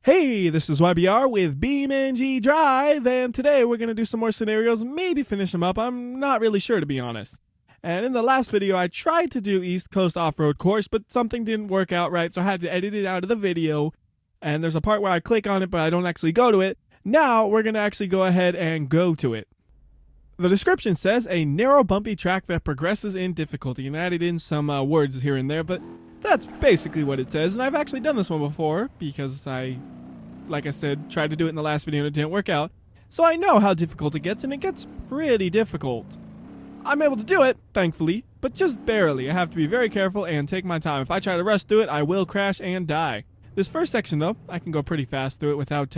Hey, this is WhyBeAre with BeamNG.drive, and today we're going to do some more scenarios, maybe finish them up. I'm not really sure, to be honest. And in the last video, I tried to do East Coast Off-Road Course, but something didn't work out right, so I had to edit it out of the video. And there's a part where I click on it, but I don't actually go to it. Now, we're going to actually go ahead and go to it. The description says, a narrow, bumpy track that progresses in difficulty, and added in some words here and there, but that's basically what it says. And I've actually done this one before, because like I said, tried to do it in the last video and it didn't work out. So I know how difficult it gets, and it gets pretty difficult. I'm able to do it, thankfully, but just barely. I have to be very careful and take my time. If I try to rush through it, I will crash and die. This first section, though, I can go pretty fast through it without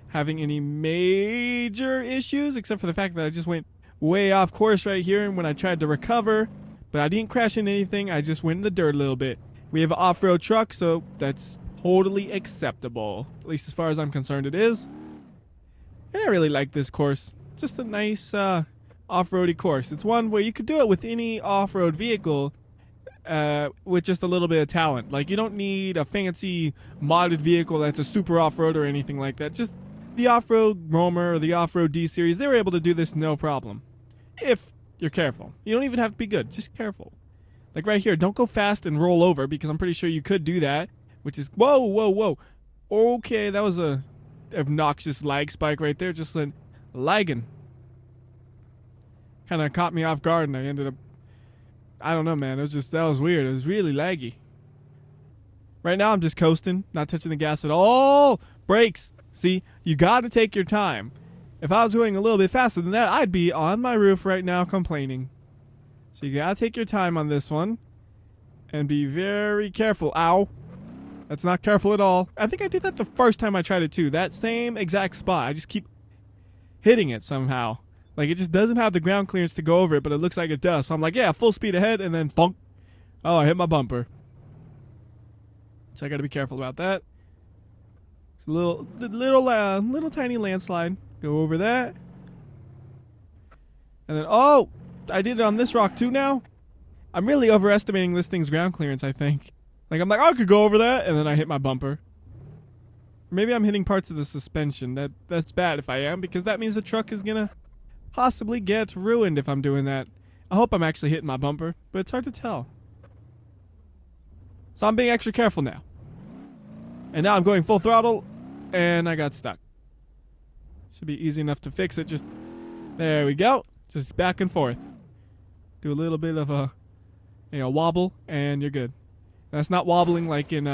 having any major issues, except for the fact that I just went way off course right here and when I tried to recover, but I didn't crash into anything. I just went in the dirt a little bit. We have an off-road truck, so that's totally acceptable. At least as far as I'm concerned, it is. And I really like this course. It's just a nice off-roady course. It's one where you could do it with any off-road vehicle with just a little bit of talent. Like, you don't need a fancy modded vehicle that's a super off-road or anything like that. Just the off-road Roamer or the off-road D-Series, they were able to do this no problem. If you're careful. You don't even have to be good. Just careful. Like right here, don't go fast and roll over, because I'm pretty sure you could do that. Which is, whoa, whoa, whoa. Okay, that was a obnoxious lag spike right there. Just lagging. Kind of caught me off guard, and I ended up, I don't know, man. It was just, that was weird. It was really laggy. Right now, I'm just coasting, not touching the gas at all. Brakes. See, you got to take your time. If I was going a little bit faster than that, I'd be on my roof right now complaining. So you got to take your time on this one. And be very careful. Ow. That's not careful at all. I think I did that the first time I tried it too. That same exact spot. I just keep hitting it somehow. Like, it just doesn't have the ground clearance to go over it, but it looks like it does. So I'm like, yeah, full speed ahead, and then thunk. Oh, I hit my bumper. So I got to be careful about that. It's a little tiny landslide. Go over that. And then, oh, I did it on this rock too now. I'm really overestimating this thing's ground clearance, I think. Like, I'm like, I could go over that, and then I hit my bumper. Maybe I'm hitting parts of the suspension. That's bad if I am, because that means the truck is gonna possibly get ruined if I'm doing that. I hope I'm actually hitting my bumper, but it's hard to tell. So I'm being extra careful now. And now I'm going full throttle, and I got stuck. Should be easy enough to fix it. Just, there we go. Just back and forth. Do a little bit of a wobble, and you're good. That's not wobbling like in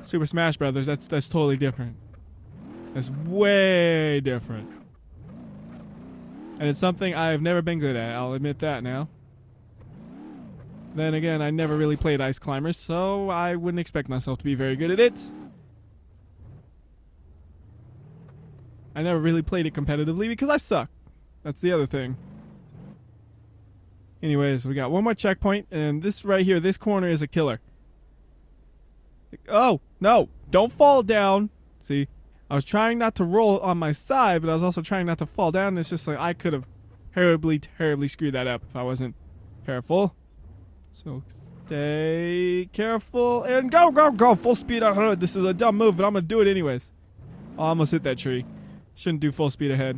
Super Smash Brothers. That's totally different. That's way different. And it's something I've never been good at. I'll admit that now. Then again, I never really played Ice Climbers, so I wouldn't expect myself to be very good at it. I never really played it competitively because I suck. That's the other thing. Anyways, we got one more checkpoint, and this right here, this corner is a killer. Oh, no, don't fall down. See, I was trying not to roll on my side, but I was also trying not to fall down. It's just like I could have terribly, terribly screwed that up if I wasn't careful. So stay careful and go, go, go. Full speed ahead. This is a dumb move, but I'm going to do it anyways. Oh, I almost hit that tree. Shouldn't do full speed ahead.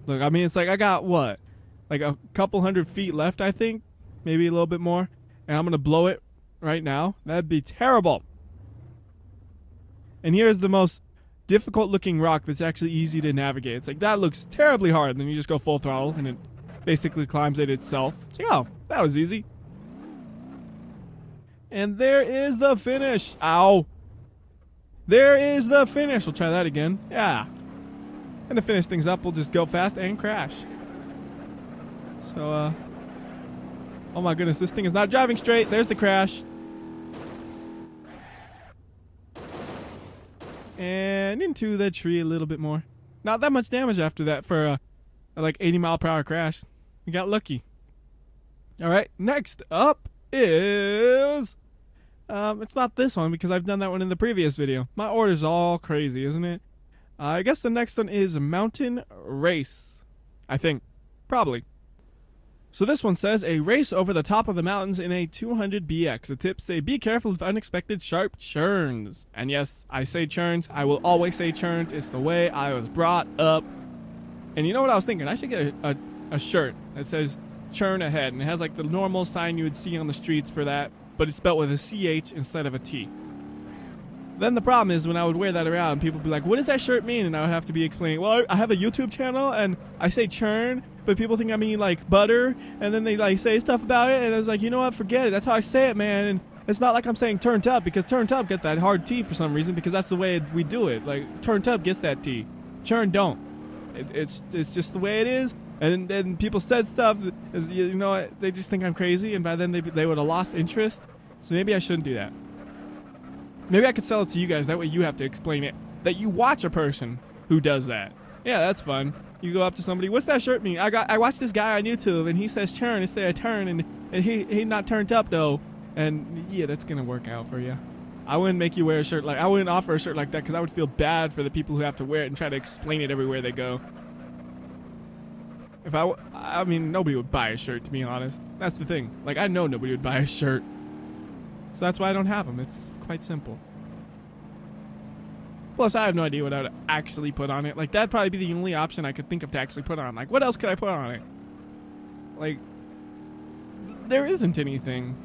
Look, I mean, it's like I got what? Like a couple 100 feet left, I think. Maybe a little bit more. And I'm going to blow it right now. That'd be terrible. And here's the most difficult looking rock that's actually easy to navigate. It's like, that looks terribly hard. And then you just go full throttle and it basically climbs it itself. It's like, oh, that was easy. And there is the finish. Ow. There is the finish. We'll try that again. Yeah. And to finish things up, we'll just go fast and crash. So, oh my goodness, this thing is not driving straight. There's the crash. And into the tree a little bit more. Not that much damage after that for a like 80-mile-per-hour crash. We got lucky. All right, next up is it's not this one because I've done that one in the previous video. My order's all crazy, isn't it? I guess the next one is Mountain Race. I think, probably. So this one says, a race over the top of the mountains in a 200BX. The tips say, be careful of unexpected sharp churns. And yes, I say churns. I will always say churns. It's the way I was brought up. And you know what I was thinking? I should get a shirt that says churn ahead. And it has like the normal sign you would see on the streets for that, but it's spelled with a CH instead of a T. Then the problem is when I would wear that around, people would be like, what does that shirt mean? And I would have to be explaining, well, I have a YouTube channel and I say churn, but people think I mean like butter. And then they like say stuff about it. And I was like, you know what? Forget it. That's how I say it, man. And it's not like I'm saying turned up, because turned up get that hard T for some reason, because that's the way we do it. Like turned up gets that T. Churn don't. It's just the way it is. And then people said stuff, you know, they just think I'm crazy. And by then they would have lost interest. So maybe I shouldn't do that. Maybe I could sell it to you guys. That way you have to explain it. That you watch a person who does that. Yeah, that's fun. You go up to somebody. What's that shirt mean? I watched this guy on YouTube and he says churn instead of turn, and he not turned up though. And yeah, that's gonna work out for you. I wouldn't make you wear a shirt like I wouldn't offer a shirt like that, because I would feel bad for the people who have to wear it and try to explain it everywhere they go. If I mean, nobody would buy a shirt, to be honest. That's the thing. Like, I know nobody would buy a shirt. So that's why I don't have them. It's quite simple. Plus, I have no idea what I would actually put on it. Like, that'd probably be the only option I could think of to actually put on. Like, what else could I put on it? Like, there isn't anything.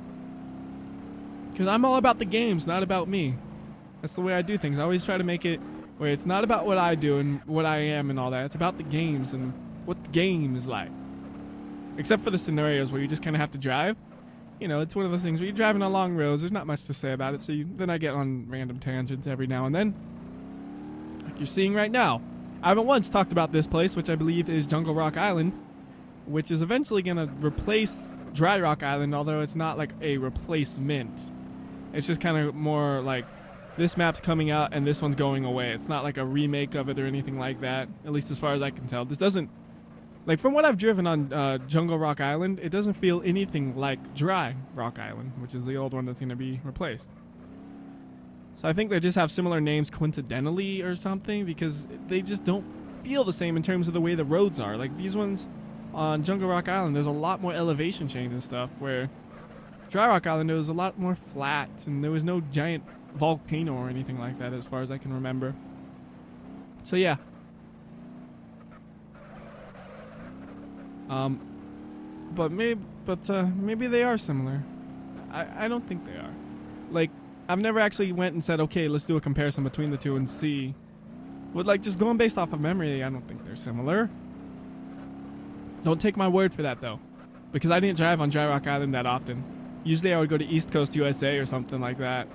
Because I'm all about the games, not about me. That's the way I do things. I always try to make it where it's not about what I do and what I am and all that. It's about the games and what the game is like. Except for the scenarios where you just kind of have to drive. You know, it's one of those things where you're driving on long roads. There's not much to say about it. So then I get on random tangents every now and then. Like you're seeing right now. I haven't once talked about this place, which I believe is Jungle Rock Island, which is eventually going to replace Dry Rock Island, although it's not like a replacement. It's just kind of more like this map's coming out and this one's going away. It's not like a remake of it or anything like that, at least as far as I can tell. This doesn't, like from what I've driven on Jungle Rock Island, it doesn't feel anything like Dry Rock Island, which is the old one that's going to be replaced. So I think they just have similar names coincidentally or something, because they just don't feel the same in terms of the way the roads are. Like these ones on Jungle Rock Island, there's a lot more elevation change and stuff, where Dry Rock Island, it was a lot more flat, and there was no giant volcano or anything like that as far as I can remember. So yeah. But maybe they are similar. I don't think they are. Like, I've never actually went and said, okay, let's do a comparison between the two and see. But like, just going based off of memory, I don't think they're similar. Don't take my word for that though, because I didn't drive on Dry Rock Island that often. Usually I would go to East Coast USA or something like that,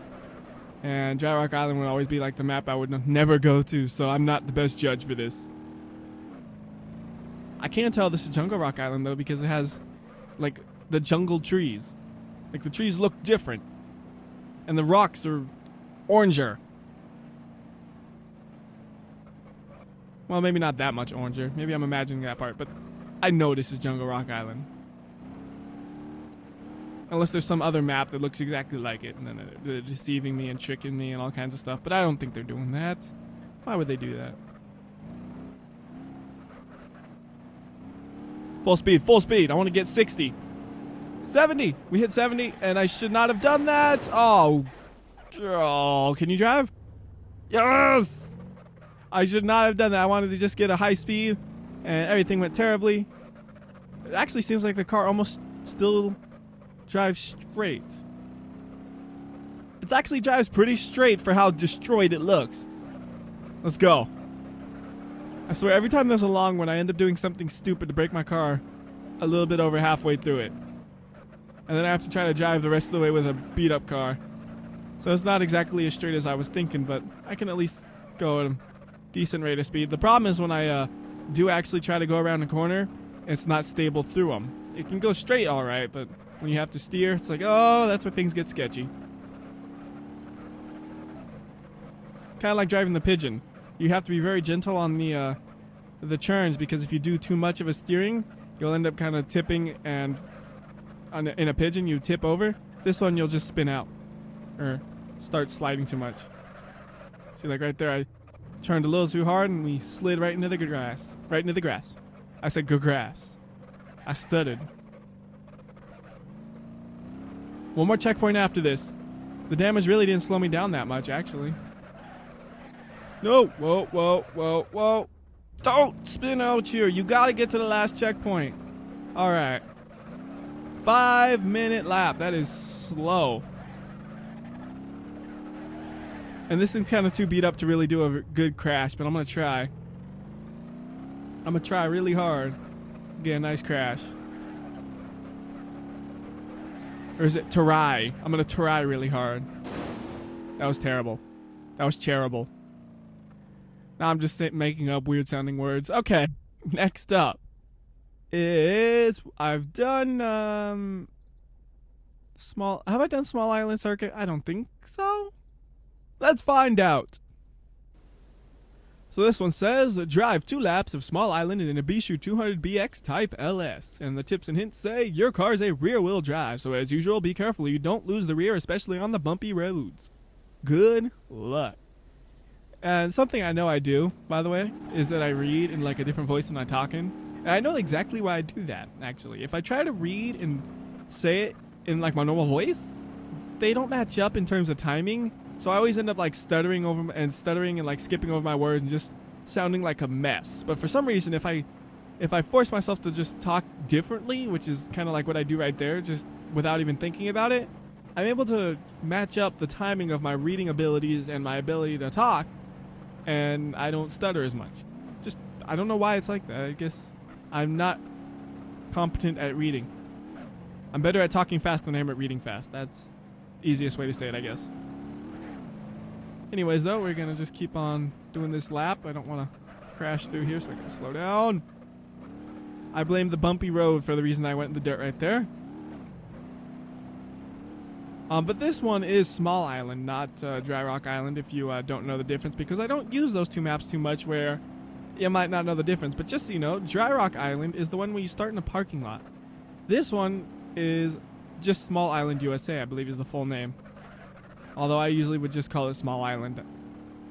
and Dry Rock Island would always be like the map I would never go to, so I'm not the best judge for this. I can't tell this is Jungle Rock Island though, because it has like the jungle trees. Like the trees look different, and the rocks are oranger. Well, maybe not that much oranger. Maybe I'm imagining that part, but I know this is Jungle Rock Island. Unless there's some other map that looks exactly like it, and then they're deceiving me and tricking me and all kinds of stuff. But I don't think they're doing that. Why would they do that? Full speed, full speed. I want to get 60. 70. We hit 70, and I should not have done that. Oh, can you drive? Yes! I should not have done that. I wanted to just get a high speed, and everything went terribly. It actually seems like the car almost still drives straight. It actually drives pretty straight for how destroyed it looks. Let's go. I swear, every time there's a long one, I end up doing something stupid to break my car a little bit over halfway through it. And then I have to try to drive the rest of the way with a beat-up car. So it's not exactly as straight as I was thinking, but I can at least go at a decent rate of speed. The problem is when I do actually try to go around a corner, it's not stable through them. It can go straight all right, but when you have to steer, it's like, oh, that's where things get sketchy. Kind of like driving the Pigeon. You have to be very gentle on the turns, because if you do too much of a steering, you'll end up kind of tipping, and in a Pigeon you tip over. This one you'll just spin out or start sliding too much. See, like right there, I turned a little too hard and we slid right into the grass. Right into the grass. I said grass. I stuttered. One more checkpoint after this. The damage really didn't slow me down that much, actually. No! Whoa, whoa, whoa, whoa. Don't spin out here. You gotta get to the last checkpoint. Alright. 5-minute lap. That is slow. And this thing's kind of too beat up to really do a good crash, but I'm gonna try. I'm gonna try really hard. Get a nice crash. Or is it try? I'm gonna try really hard. That was terrible. That was terrible. Now I'm just making up weird sounding words. Okay, next up is I've done small. Have I done Small Island Circuit? I don't think so. Let's find out. So this one says drive 2 laps of Small Island in a Bishu 200BX Type LS, and the tips and hints say your car's a rear-wheel drive, so as usual, be careful you don't lose the rear, especially on the bumpy roads. Good luck. And something I know I do, by the way, is that I read in like a different voice than I talk in. And I know exactly why I do that, actually. If I try to read and say it in like my normal voice, they don't match up in terms of timing. So I always end up like stuttering and like skipping over my words and just sounding like a mess. But for some reason, if I force myself to just talk differently, which is kind of like what I do right there, just without even thinking about it, I'm able to match up the timing of my reading abilities and my ability to talk, and I don't stutter as much. Just, I don't know why it's like that. I guess I'm not competent at reading. I'm better at talking fast than I am at reading fast. That's the easiest way to say it, I guess. Anyways, though, we're going to just keep on doing this lap. I don't want to crash through here, so I got to slow down. I blame the bumpy road for the reason I went in the dirt right there. But this one is Small Island, not Dry Rock Island, if you don't know the difference, because I don't use those two maps too much where you might not know the difference. But just so you know, Dry Rock Island is the one where you start in a parking lot. This one is just Small Island USA, I believe is the full name. Although I usually would just call it Small Island.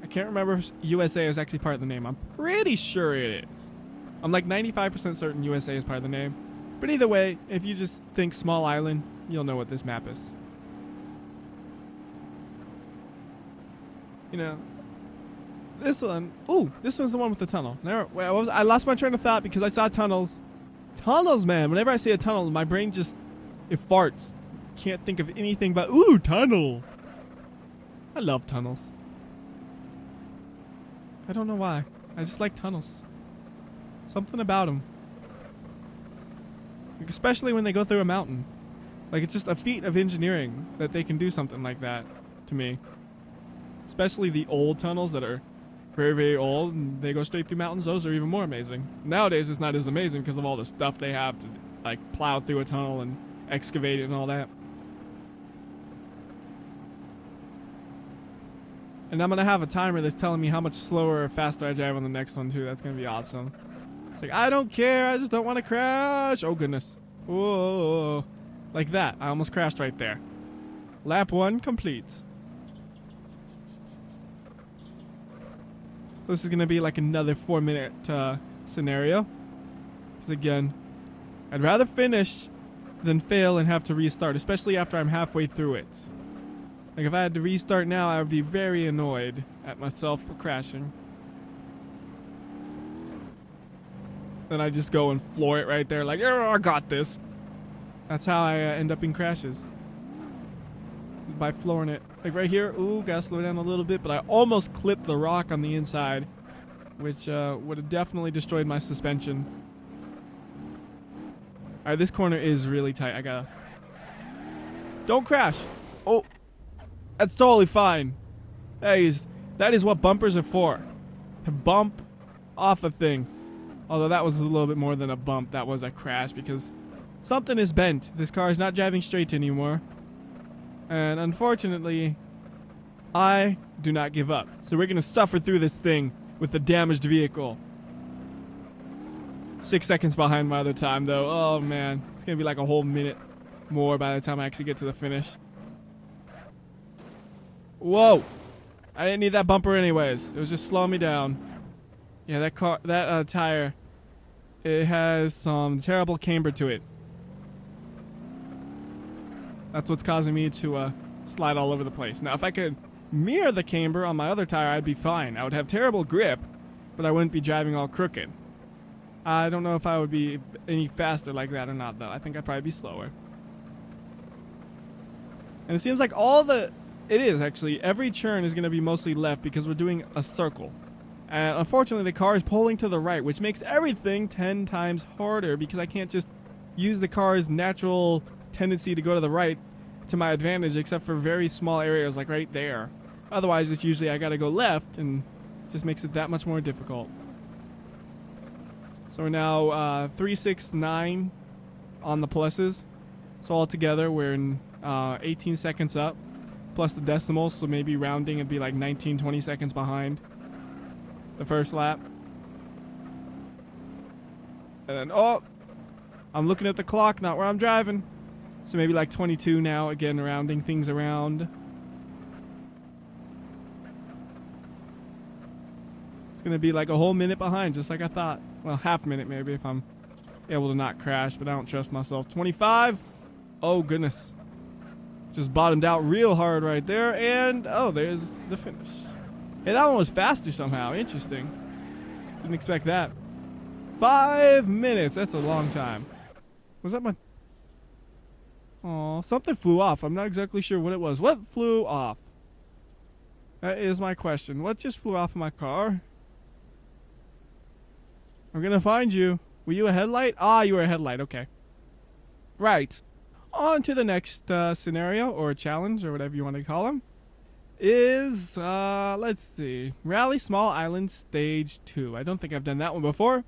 I can't remember if USA is actually part of the name. I'm pretty sure it is. I'm like 95% certain USA is part of the name. But either way, if you just think Small Island, you'll know what this map is. You know, this one. Ooh, this one's the one with the tunnel. I lost my train of thought because I saw tunnels. Tunnels, man. Whenever I see a tunnel, my brain just, it farts. Can't think of anything but, ooh, tunnel. I love tunnels. I don't know why. I just like tunnels. Something about them. Like, especially when they go through a mountain. Like, it's just a feat of engineering that they can do something like that to me. Especially the old tunnels that are very, very old and they go straight through mountains. Those are even more amazing. Nowadays, it's not as amazing because of all the stuff they have to, like, plow through a tunnel and excavate it and all that. And I'm going to have a timer that's telling me how much slower or faster I drive on the next one, too. That's going to be awesome. It's like, I don't care. I just don't want to crash. Oh, goodness. Whoa. Like that. I almost crashed right there. Lap 1 complete. This is going to be like another 4-minute scenario. Because, again, I'd rather finish than fail and have to restart, especially after I'm halfway through it. Like, if I had to restart now, I would be very annoyed at myself for crashing. Then I just go and floor it right there, like, oh, I got this. That's how I end up in crashes. By flooring it. Like right here, ooh, gotta slow down a little bit, but I almost clipped the rock on the inside, which would have definitely destroyed my suspension. Alright, this corner is really tight. I gotta... Don't crash! Oh! That's totally fine. That is what bumpers are for. To bump off of things. Although that was a little bit more than a bump. That was a crash because something is bent. This car is not driving straight anymore. And unfortunately, I do not give up. So we're going to suffer through this thing with the damaged vehicle. 6 seconds behind my other time though. Oh man. It's going to be like a whole minute more by the time I actually get to the finish. Whoa! I didn't need that bumper anyways. It was just slowing me down. Yeah, that tire, it has some terrible camber to it. That's what's causing me to slide all over the place. Now, if I could mirror the camber on my other tire, I'd be fine. I would have terrible grip, but I wouldn't be driving all crooked. I don't know if I would be any faster like that or not, though. I think I'd probably be slower. And it seems like it is actually, every turn is going to be mostly left because we're doing a circle. And unfortunately, the car is pulling to the right, which makes everything 10 times harder because I can't just use the car's natural tendency to go to the right to my advantage, except for very small areas like right there. Otherwise, it's usually I got to go left, and it just makes it that much more difficult. So we're now 369 on the pluses. So altogether, we're in 18 seconds up, plus the decimals, so maybe rounding it'd be like 19, 20 seconds behind the first lap. And then, oh, I'm looking at the clock, not where I'm driving. So maybe like 22 now, again, rounding things around. It's going to be like a whole minute behind, just like I thought. Well, half a minute maybe if I'm able to not crash, but I don't trust myself. 25. Oh, goodness. Just bottomed out real hard right there, and oh, there's the finish. Hey, that one was faster somehow. Interesting. Didn't expect that. 5 minutes. That's a long time. Was that my... Oh, something flew off. I'm not exactly sure what it was. What flew off? That is my question. What just flew off of my car? I'm gonna find you. Were you a headlight? Ah, you were a headlight. Okay. Right. On to the next scenario or challenge or whatever you want to call them. Is, let's see. Rally Small Island Stage 2. I don't think I've done that one before.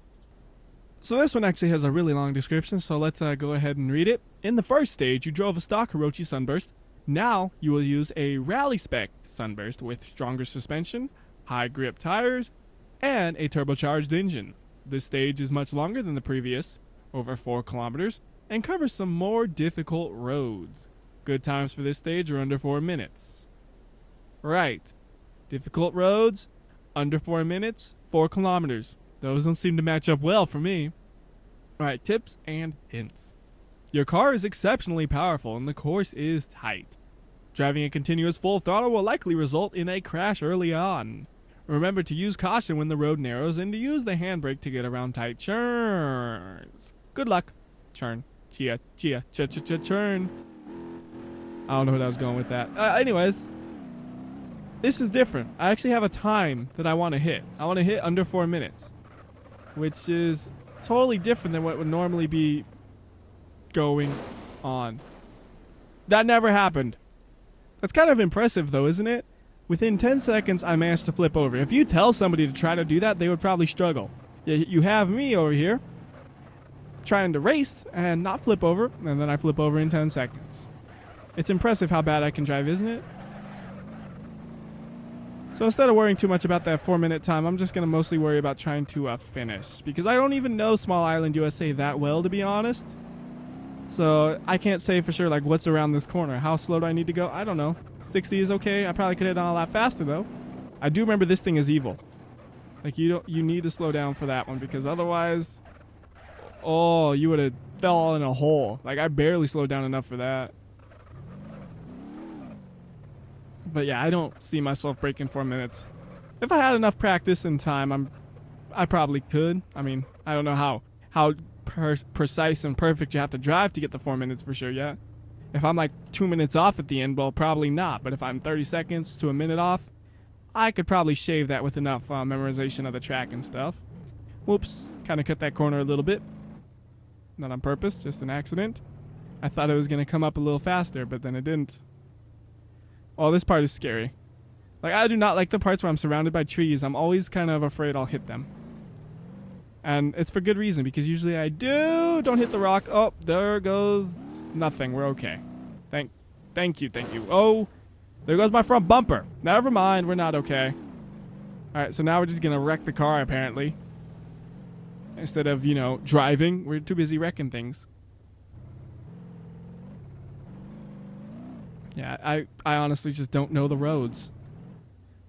So this one actually has a really long description, so let's go ahead and read it. In the first stage, you drove a stock Hirochi Sunburst. Now, you will use a rally spec Sunburst with stronger suspension, high grip tires, and a turbocharged engine. This stage is much longer than the previous, over 4 kilometers, and covers some more difficult roads. Good times for this stage are under 4 minutes. Right. Difficult roads, under 4 minutes, 4 kilometers. Those don't seem to match up well for me. Alright, tips and hints. Your car is exceptionally powerful and the course is tight. Driving a continuous full throttle will likely result in a crash early on. Remember to use caution when the road narrows and to use the handbrake to get around tight turns. Good luck. Churn. Chia. Churn. I don't know what I was going with that. Anyways, this is different. I actually have a time that I want to hit. I want to hit under 4 minutes, which is totally different than what would normally be going on. That never happened. That's kind of impressive though, isn't it? Within 10 seconds, I managed to flip over. If you tell somebody to try to do that, they would probably struggle. You have me over here trying to race and not flip over, and then I flip over in 10 seconds. It's impressive how bad I can drive, isn't it? So instead of worrying too much about that 4-minute time, I'm just going to mostly worry about trying to finish. Because I don't even know Small Island USA that well, to be honest. So I can't say for sure like what's around this corner. How slow do I need to go? I don't know. 60 is okay. I probably could hit on a lot faster though. I do remember this thing is evil. Like you need to slow down for that one because otherwise, oh, you would have fell in a hole. Like I barely slowed down enough for that. But yeah, I don't see myself breaking 4 minutes. If I had enough practice and time, I probably could. I mean, I don't know how precise and perfect you have to drive to get the 4 minutes for sure yet. If I'm like 2 minutes off at the end, well, probably not. But if I'm 30 seconds to a minute off, I could probably shave that with enough memorization of the track and stuff. Whoops, kind of cut that corner a little bit. Not on purpose, just an accident. I thought it was going to come up a little faster, but then it didn't. Oh, this part is scary. Like, I do not like the parts where I'm surrounded by trees. I'm always kind of afraid I'll hit them. And it's for good reason, because usually I do. Don't hit the rock. Oh, there goes nothing. We're okay. Thank you. Oh, there goes my front bumper. Never mind. We're not okay. All right, so now we're just going to wreck the car, apparently. Instead of, driving. We're too busy wrecking things. Yeah, I honestly just don't know the roads.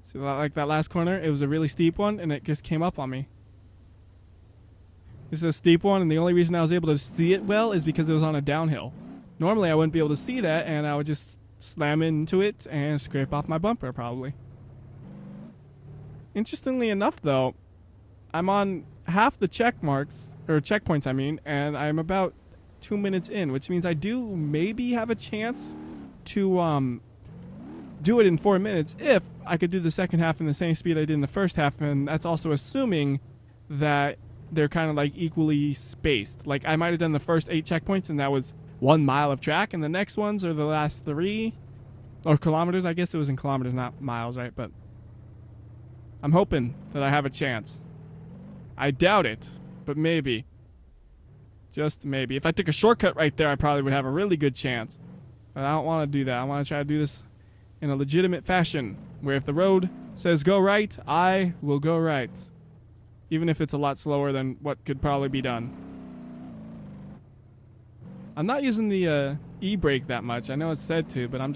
See, like that last corner, it was a really steep one, and it just came up on me. This is a steep one, and the only reason I was able to see it well is because it was on a downhill. Normally I wouldn't be able to see that, and I would just slam into it and scrape off my bumper probably. Interestingly enough though, I'm on half the checkpoints I mean, and I'm about 2 minutes in, which means I do maybe have a chance to do it in 4 minutes if I could do the second half in the same speed I did in the first half, and that's also assuming that they're kind of like equally spaced. Like I might have done the first 8 checkpoints and that was 1 mile of track, and the next ones are the last 3 or kilometers. I guess it was in kilometers, not miles, right? But I'm hoping that I have a chance. I doubt it, but maybe. Just maybe. If I took a shortcut right there, I probably would have a really good chance. But I don't want to do that. I want to try to do this in a legitimate fashion, where if the road says go right, I will go right. Even if it's a lot slower than what could probably be done. I'm not using the e-brake that much. I know it's said to, but I'm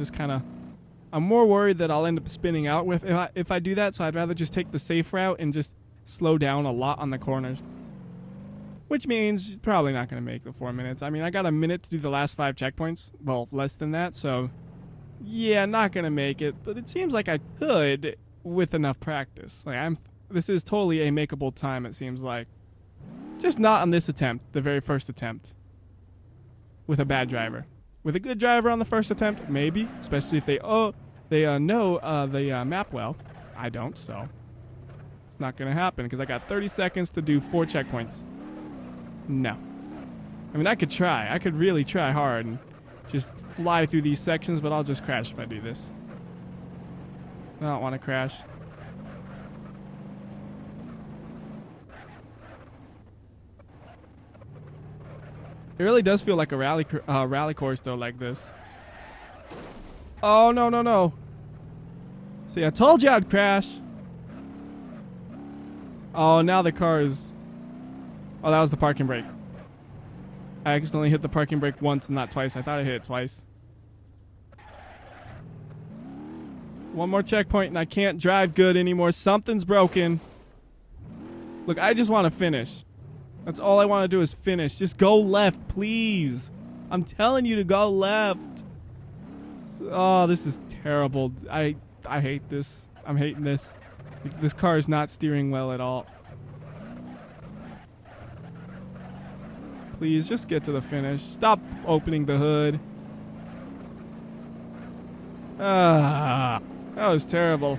more worried that I'll end up spinning out if I do that, so I'd rather just take the safe route and just slow down a lot on the corners. Which means probably not going to make the 4 minutes. I mean, I got a minute to do the last 5 checkpoints. Well, less than that, so yeah, not going to make it. But it seems like I could with enough practice. Like this is totally a makeable time, it seems like. Just not on this attempt, the very first attempt. With a bad driver. With a good driver on the first attempt, maybe. Especially if they know the map well. I don't, so it's not going to happen because I got 30 seconds to do 4 checkpoints. No. I mean, I could try. I could really try hard and just fly through these sections, but I'll just crash if I do this. I don't want to crash. It really does feel like a rally course, though, like this. Oh, no, no, no. See, I told you I'd crash. Oh, now the car is... Oh, that was the parking brake. I accidentally hit the parking brake once and not twice. I thought I hit it twice. One more checkpoint and I can't drive good anymore. Something's broken. Look, I just want to finish. That's all I want to do is finish. Just go left, please. I'm telling you to go left. Oh, this is terrible. I hate this. I'm hating this. This car is not steering well at all. Please, just get to the finish. Stop opening the hood. That was terrible.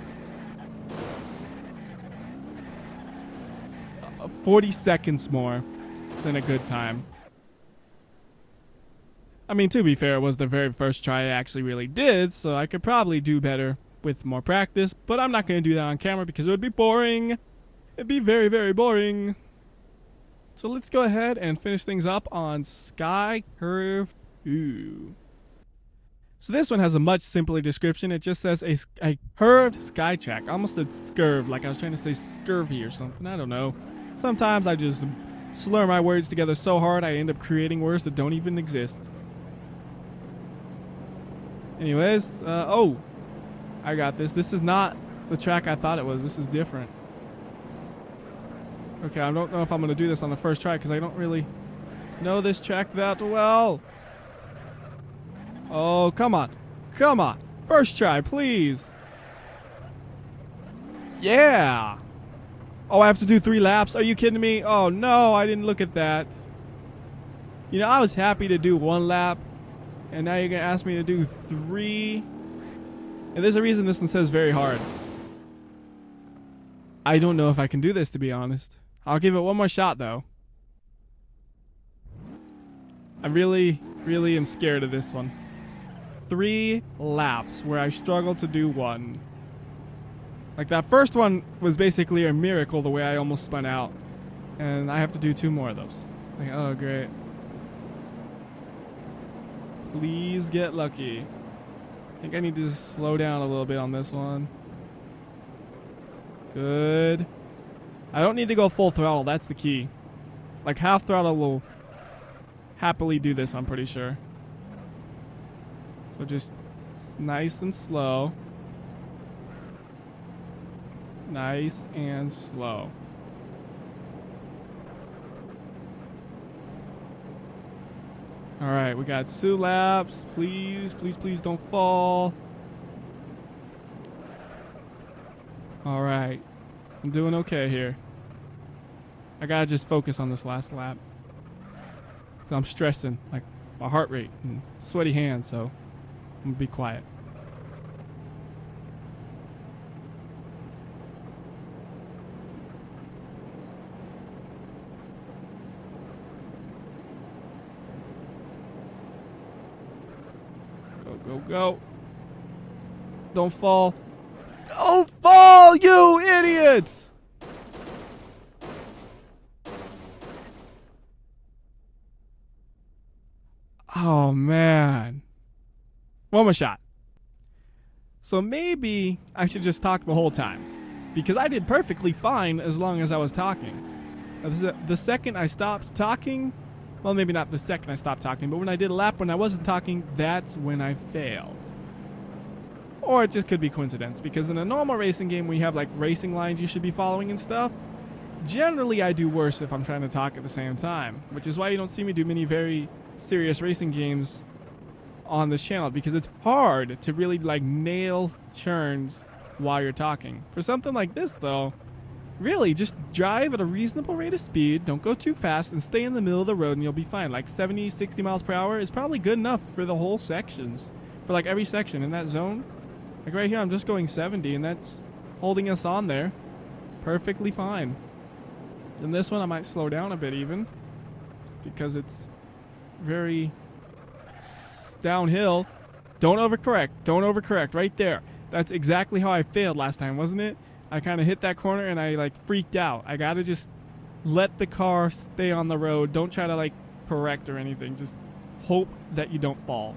40 seconds more than a good time. I mean, to be fair, it was the very first try I actually really did, so I could probably do better with more practice, but I'm not going to do that on camera because it would be boring. It'd be very, very boring. So let's go ahead and finish things up on Sky Curve 2. So this one has a much simpler description. It just says a curved sky track. I almost said scurved, like I was trying to say scurvy or something. I don't know. Sometimes I just slur my words together so hard I end up creating words that don't even exist. Anyways, oh, I got this. This is not the track I thought it was. This is different. Okay, I don't know if I'm going to do this on the first try because I don't really know this track that well. Oh, come on. Come on. First try, please. Yeah. Oh, I have to do 3 laps? Are you kidding me? Oh, no, I didn't look at that. You know, I was happy to do 1 lap, and now you're going to ask me to do 3. And there's a reason this one says very hard. I don't know if I can do this, to be honest. I'll give it one more shot, though. I really, really am scared of this one. 3 laps where I struggled to do 1. Like, that first one was basically a miracle the way I almost spun out. And I have to do 2 more of those. Like, oh, great. Please get lucky. I think I need to just slow down a little bit on this one. Good. I don't need to go full throttle. That's the key. Like, half throttle will happily do this, I'm pretty sure. So just nice and slow. Nice and slow. All right, we got 2 laps. Please, please, please don't fall. All right, I'm doing okay here. I gotta just focus on this last lap. I'm stressing, like my heart rate and sweaty hands, so I'm gonna be quiet. Go, go, go. Don't fall. Don't fall, you idiots! Oh, man. One more shot. So maybe I should just talk the whole time, because I did perfectly fine as long as I was talking. The second I stopped talking, well, maybe not the second I stopped talking, but when I did a lap when I wasn't talking, that's when I failed. Or it just could be coincidence, because in a normal racing game where you have like racing lines you should be following and stuff, generally I do worse if I'm trying to talk at the same time, which is why you don't see me do many very serious racing games on this channel, because it's hard to really like nail turns while you're talking. For something like this though, really just drive at a reasonable rate of speed, don't go too fast, and stay in the middle of the road and you'll be fine. Like 70, 60 miles per hour is probably good enough for the whole sections, for like every section in that zone. Like right here I'm just going 70 and that's holding us on there perfectly fine. In this one I might slow down a bit even, because it's very downhill. Don't overcorrect. Don't overcorrect. Right there. That's exactly how I failed last time, wasn't it? I kind of hit that corner and I like freaked out. I gotta just let the car stay on the road. Don't try to like correct or anything. Just hope that you don't fall.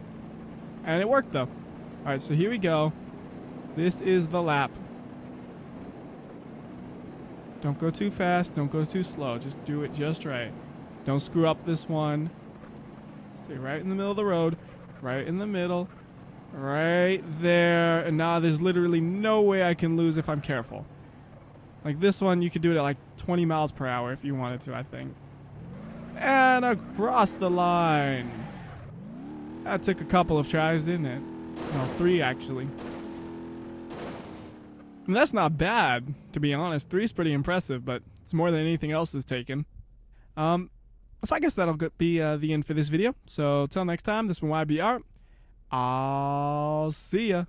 And it worked though. Alright, so here we go. This is the lap. Don't go too fast. Don't go too slow. Just do it just right. Don't screw up this one. Stay right in the middle of the road. Right in the middle. Right there. And now there's literally no way I can lose if I'm careful. Like this one, you could do it at like 20 miles per hour if you wanted to, I think. And across the line. That took a couple of tries, didn't it? No, 3 actually. And that's not bad, to be honest. 3 is pretty impressive, but it's more than anything else is taken. So I guess that'll be the end for this video. So till next time, this has been WhyBeAre. I'll see ya.